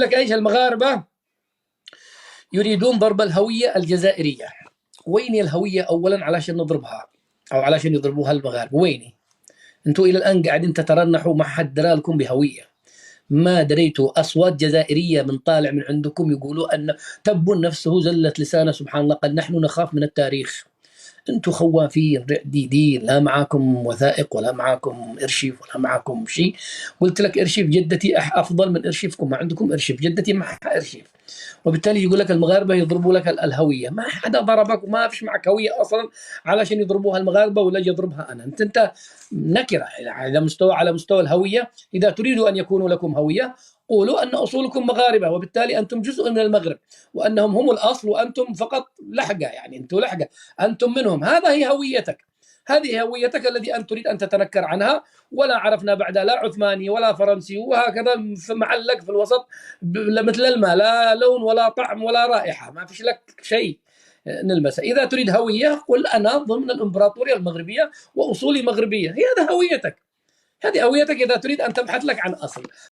لك ايش المغاربة يريدون ضرب الهوية الجزائرية. وين الهوية أولا علشان نضربها أو علشان يضربوها المغاربة؟ وين أنتوا إلى الآن قاعدين تترنحوا، ما حد درى لكم بهوية، ما دريتوا. أصوات جزائرية من طالع من عندكم يقولوا أن تبون نفسه زلت لسانه، سبحان الله، قد نحن نخاف من التاريخ. انتم خوافين رعديدين، لا معاكم وثائق ولا معاكم ارشيف ولا معاكم شيء. قلت لك ارشيف جدتي افضل من ارشيفكم، ما عندكم ارشيف، جدتي معها ارشيف. وبالتالي يقول لك المغاربه يضربوا لك الهويه. ما حدا ضربك وما فيش معك هويه اصلا علشان يضربوها المغاربه ولا يضربها انا. انت نكره على مستوى الهويه. اذا تريدوا ان يكونوا لكم هويه قولوا أن أصولكم مغاربة، وبالتالي أنتم جزء من المغرب، وأنهم هم الأصل وأنتم فقط لحقة، يعني أنتم لحقة، أنتم منهم. هذا هي هويتك، هذه هويتك الذي أنت تريد أن تتنكر عنها. ولا عرفنا بعد لا عثماني ولا فرنسي، وهكذا في معلق في الوسط مثل الماء، لا لون ولا طعم ولا رائحة، ما فيش لك شيء نلمسه. إذا تريد هوية قل أنا ضمن الإمبراطورية المغربية وأصولي مغربية، هذا هويتك، هذه هويتك إذا تريد أن تبحث لك عن أصل.